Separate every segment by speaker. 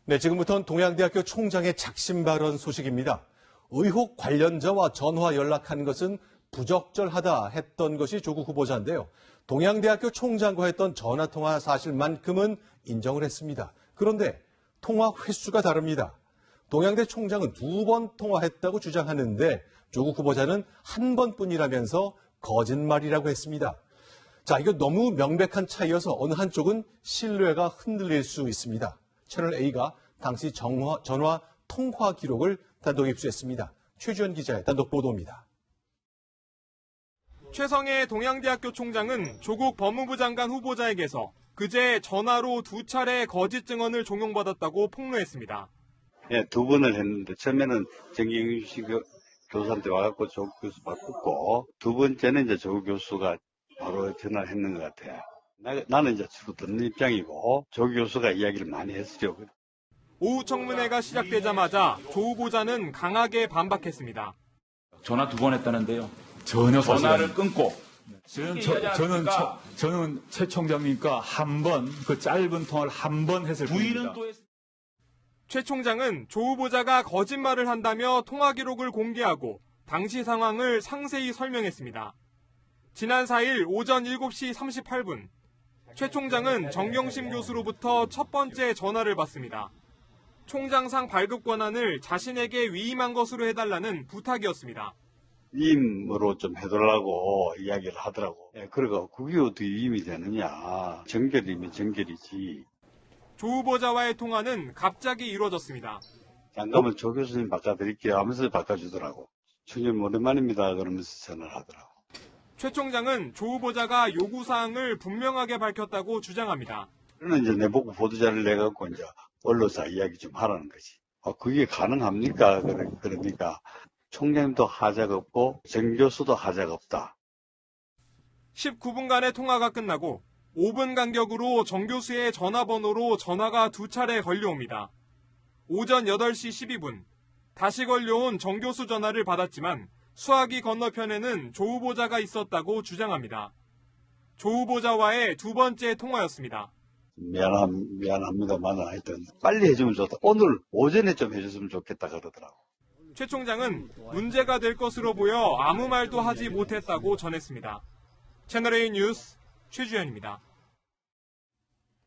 Speaker 1: 네, 지금부터는 동양대학교 총장의 작심 발언 소식입니다. 의혹 관련자와 전화 연락한 것은 부적절하다 했던 것이 조국 후보자인데요. 동양대학교 총장과 했던 전화통화 사실만큼은 인정을 했습니다. 그런데 통화 횟수가 다릅니다. 동양대 총장은 2번 통화했다고 주장하는데 조국 후보자는 1번뿐이라면서 거짓말이라고 했습니다. 자, 이거 너무 명백한 차이여서 어느 한쪽은 신뢰가 흔들릴 수 있습니다. 채널A가 당시 전화 통화 기록을 단독 입수했습니다. 최주현 기자의 단독 보도입니다.
Speaker 2: 최성해 동양대학교 총장은 조국 법무부 장관 후보자에게서 그제 전화로 2차례 거짓 증언을 종용받았다고 폭로했습니다.
Speaker 3: 예, 2번을 했는데 처음에는 정경심 교수한테 와갖고 조국 교수 바꿨고 2번째는 이제 조국 교수가 바로 전화를 했는 것 같아요. 나는 이제 주로 듣는 입장이고 조 교수가 이야기를 많이 했죠.
Speaker 2: 오후 청문회가 시작되자마자 조 후보자는 강하게 반박했습니다.
Speaker 4: 전화 2번 했다는데요. 전혀 전화를 끊고.
Speaker 5: 저는 최 총장님과 그 짧은 통화를 한 번 했을 뿐입니다.
Speaker 2: 최 총장은 조 후보자가 거짓말을 한다며 통화 기록을 공개하고 당시 상황을 상세히 설명했습니다. 지난 4일 오전 7시 38분, 최 총장은 정경심 교수로부터 첫 번째 전화를 받습니다. 총장상 발급 권한을 자신에게 위임한 것으로 해달라는 부탁이었습니다.
Speaker 3: 위임으로 좀 해달라고 이야기를 하더라고. 그러니까 그게 어떻게 위임이 되느냐. 정결이면 정결이지.
Speaker 2: 조 후보자와의 통화는 갑자기 이루어졌습니다.
Speaker 3: 잠깐만 조 교수님 바꿔드릴게요 하면서 바꿔주더라고. 주님 오랜만입니다 그러면서 전화를 하더라고.
Speaker 2: 최 총장은 조 후보자가 요구사항을 분명하게 밝혔다고 주장합니다.
Speaker 3: 그러면 이제 내보고 보도자를 내갖고 이제 언론사 이야기 좀 하라는 거지. 그게 가능합니까? 그러니까 총장님도 하자가 없고 정 교수도 하자가 없다.
Speaker 2: 19분간의 통화가 끝나고 5분 간격으로 정 교수의 전화번호로 전화가 2차례 걸려옵니다. 오전 8시 12분, 다시 걸려온 정 교수 전화를 받았지만 수화기 건너편에는 조 후보자가 있었다고 주장합니다. 조 후보자와의 2번째 통화였습니다.
Speaker 3: 미안합니다만 하여튼 빨리 해주면 좋다. 오늘 오전에 좀 해줬으면 좋겠다 그러더라고.
Speaker 2: 최 총장은 문제가 될 것으로 보여 아무 말도 하지 못했다고 전했습니다. 채널A 뉴스 최주현입니다.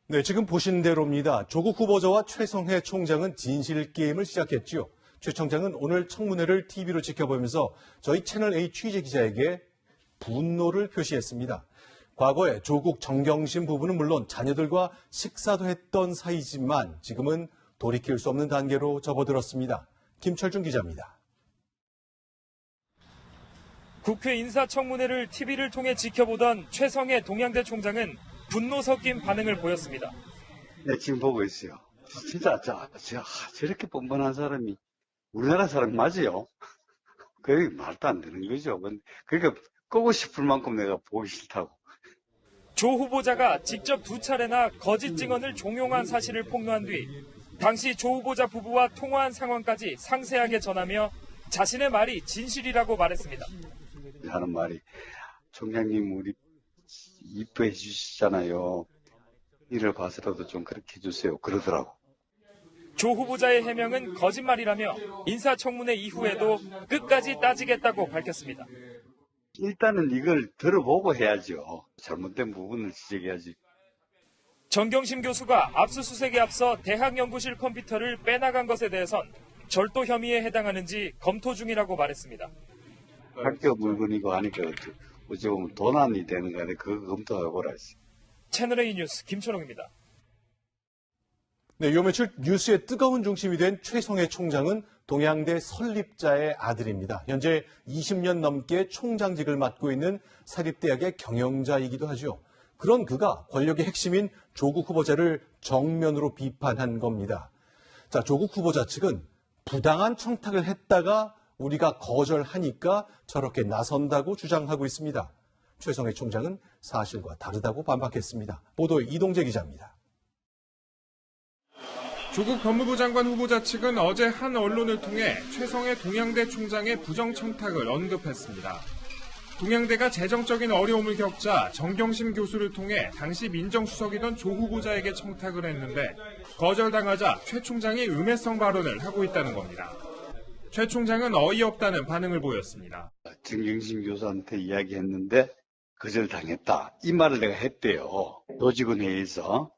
Speaker 1: 네, 지금 보신 대로입니다. 조국 후보자와 최성해 총장은 진실 게임을 시작했지요. 최 총장은 오늘 청문회를 TV로 지켜보면서 저희 채널A 취재 기자에게 분노를 표시했습니다. 과거에 조국 정경심 부부는 물론 자녀들과 식사도 했던 사이지만 지금은 돌이킬 수 없는 단계로 접어들었습니다. 김철중 기자입니다.
Speaker 6: 국회 인사청문회를 TV를 통해 지켜보던 최성해 동양대 총장은 분노 섞인 반응을 보였습니다.
Speaker 3: 네, 지금 보고 있어요. 진짜 저렇게 뻔뻔한 사람이 우리나라 사람 맞아요? 그게 말도 안 되는 거죠. 그러니까 끄고 싶을 만큼 내가 보기 싫다고.
Speaker 6: 조 후보자가 직접 2차례나 거짓 증언을 종용한 사실을 폭로한 뒤 당시 조 후보자 부부와 통화한 상황까지 상세하게 전하며 자신의 말이 진실이라고 말했습니다.
Speaker 3: 하는 말이 총장님 우리 이뻐해 주시잖아요. 이를 봐서라도 좀 그렇게 해주세요. 그러더라고.
Speaker 6: 조 후보자의 해명은 거짓말이라며 인사청문회 이후에도 끝까지 따지겠다고 밝혔습니다.
Speaker 3: 일단은 이걸 들어보고 해야죠. 잘못된 부분을 지적해야지.
Speaker 6: 정경심 교수가 압수수색에 앞서 대학연구실 컴퓨터를 빼나간 것에 대해선 절도 혐의에 해당하는지 검토 중이라고 말했습니다.
Speaker 3: 학교 물건이고 하니까 어찌 보면 도난이 되는 거 아니에요. 그거 검토해보라 했어요.
Speaker 6: 채널A 뉴스 김초롱입니다.
Speaker 1: 네, 요 며칠 뉴스의 뜨거운 중심이 된 최성해 총장은 동양대 설립자의 아들입니다. 현재 20년 넘게 총장직을 맡고 있는 사립대학의 경영자이기도 하죠. 그런 그가 권력의 핵심인 조국 후보자를 정면으로 비판한 겁니다. 자, 조국 후보자 측은 부당한 청탁을 했다가 우리가 거절하니까 저렇게 나선다고 주장하고 있습니다. 최성해 총장은 사실과 다르다고 반박했습니다. 보도에 이동재 기자입니다.
Speaker 2: 조국 법무부 장관 후보자 측은 어제 한 언론을 통해 최성해 동양대 총장의 부정청탁을 언급했습니다. 동양대가 재정적인 어려움을 겪자 정경심 교수를 통해 당시 민정수석이던 조 후보자에게 청탁을 했는데 거절당하자 최 총장이 음해성 발언을 하고 있다는 겁니다. 최 총장은 어이없다는 반응을 보였습니다.
Speaker 3: 정경심 교수한테 이야기했는데 거절당했다. 이 말을 내가 했대요. 조직원 회의에서.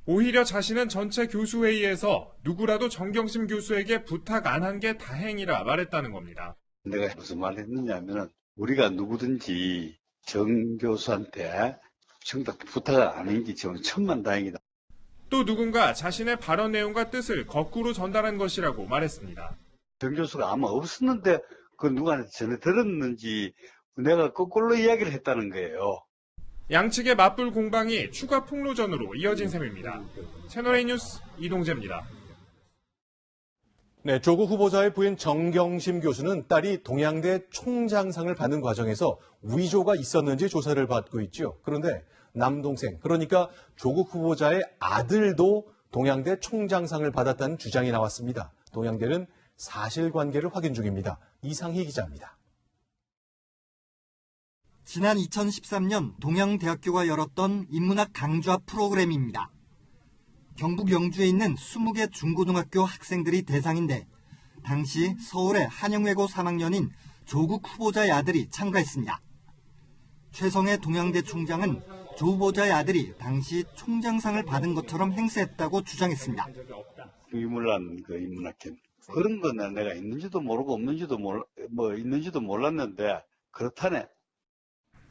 Speaker 2: 오히려 자신은 전체 교수회의에서 누구라도 정경심 교수에게 부탁 안 한 게 다행이라 말했다는 겁니다.
Speaker 3: 내가 무슨 말을 했느냐면 우리가 누구든지 정 교수한테 청탁 부탁을 안 한 게 저는 천만다행이다.
Speaker 2: 또 누군가 자신의 발언 내용과 뜻을 거꾸로 전달한 것이라고 말했습니다.
Speaker 3: 정 교수가 아마 없었는데 그 누구한테 전해 들었는지 내가 거꾸로 이야기를 했다는 거예요.
Speaker 2: 양측의 맞불 공방이 추가 폭로전으로 이어진 셈입니다. 채널A 뉴스 이동재입니다.
Speaker 1: 네, 조국 후보자의 부인 정경심 교수는 딸이 동양대 총장상을 받는 과정에서 위조가 있었는지 조사를 받고 있죠. 그런데 남동생, 그러니까 조국 후보자의 아들도 동양대 총장상을 받았다는 주장이 나왔습니다. 동양대는 사실관계를 확인 중입니다. 이상희 기자입니다.
Speaker 7: 지난 2013년 동양대학교가 열었던 인문학 강좌 프로그램입니다. 경북 영주에 있는 20개 중고등학교 학생들이 대상인데 당시 서울의 한영외고 3학년인 조국 후보자의 아들이 참가했습니다. 최성해 동양대 총장은 조 후보자의 아들이 당시 총장상을 받은 것처럼 행세했다고 주장했습니다.
Speaker 3: 유물난 그 인문학회 그런 거는 내가 있는지도 모르고 없는지도 있는지도 몰랐는데 그렇다네.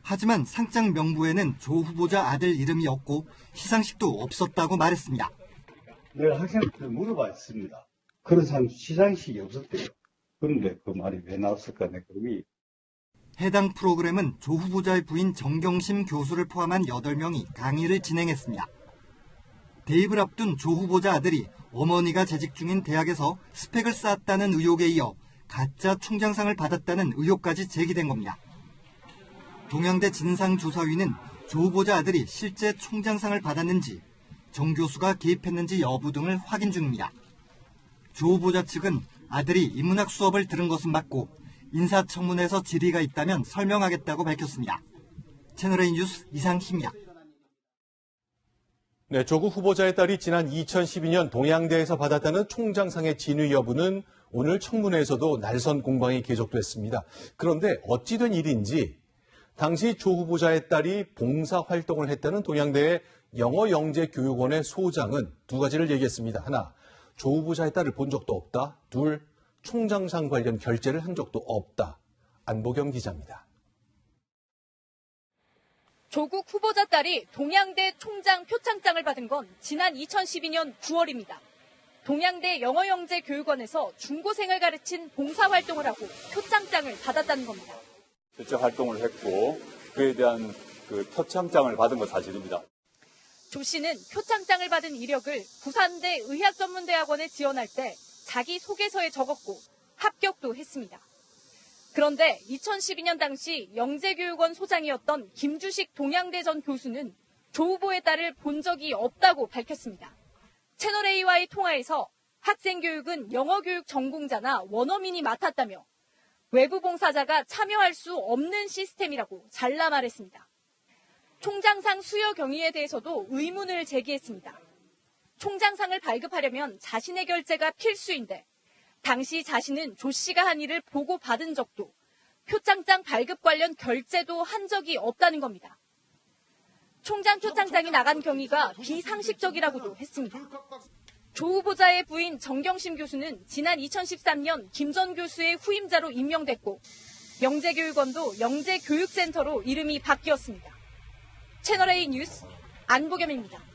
Speaker 7: 하지만 상장 명부에는 조 후보자 아들 이름이 없고 시상식도 없었다고 말했습니다.
Speaker 3: 내가 학생한테 물어봤습니다. 그런 시상식이 없었대요. 그런데 그 말이 왜 나왔을까 내가 그게.
Speaker 7: 해당 프로그램은 조 후보자의 부인 정경심 교수를 포함한 8명이 강의를 진행했습니다. 대입을 앞둔 조 후보자 아들이 어머니가 재직 중인 대학에서 스펙을 쌓았다는 의혹에 이어 가짜 총장상을 받았다는 의혹까지 제기된 겁니다. 동양대 진상조사위는 조 후보자 아들이 실제 총장상을 받았는지, 정 교수가 개입했는지 여부 등을 확인 중입니다. 조 후보자 측은 아들이 인문학 수업을 들은 것은 맞고 인사청문회에서 질의가 있다면 설명하겠다고 밝혔습니다. 채널A 뉴스 이상희입니다.
Speaker 1: 네, 조국 후보자의 딸이 지난 2012년 동양대에서 받았다는 총장상의 진위 여부는 오늘 청문회에서도 날선 공방이 계속됐습니다. 그런데 어찌된 일인지 당시 조 후보자의 딸이 봉사활동을 했다는 동양대의 영어영재교육원의 소장은 두 가지를 얘기했습니다. 하나, 조 후보자의 딸을 본 적도 없다. 둘, 총장상 관련 결제를 한 적도 없다. 안보경 기자입니다.
Speaker 8: 조국 후보자 딸이 동양대 총장 표창장을 받은 건 지난 2012년 9월입니다. 동양대 영어영재교육원에서 중고생을 가르친 봉사활동을 하고 표창장을 받았다는 겁니다.
Speaker 5: 실제 활동을 했고 그에 대한 그 표창장을 받은 것 사실입니다.
Speaker 8: 조 씨는 표창장을 받은 이력을 부산대 의학전문대학원에 지원할 때 자기 소개서에 적었고 합격도 했습니다. 그런데 2012년 당시 영재교육원 소장이었던 김주식 동양대 전 교수는 조 후보의 딸을 본 적이 없다고 밝혔습니다. 채널A와의 통화에서 학생교육은 영어교육 전공자나 원어민이 맡았다며 외부 봉사자가 참여할 수 없는 시스템이라고 잘라 말했습니다. 총장상 수여 경위에 대해서도 의문을 제기했습니다. 총장상을 발급하려면 자신의 결제가 필수인데 당시 자신은 조 씨가 한 일을 보고 받은 적도 표창장 발급 관련 결제도 한 적이 없다는 겁니다. 총장 표창장이 나간 경위가 비상식적이라고도 했습니다. 조 후보자의 부인 정경심 교수는 지난 2013년 김 전 교수의 후임자로 임명됐고 영재교육원도 영재교육센터로 이름이 바뀌었습니다. 채널A 뉴스 안보겸입니다.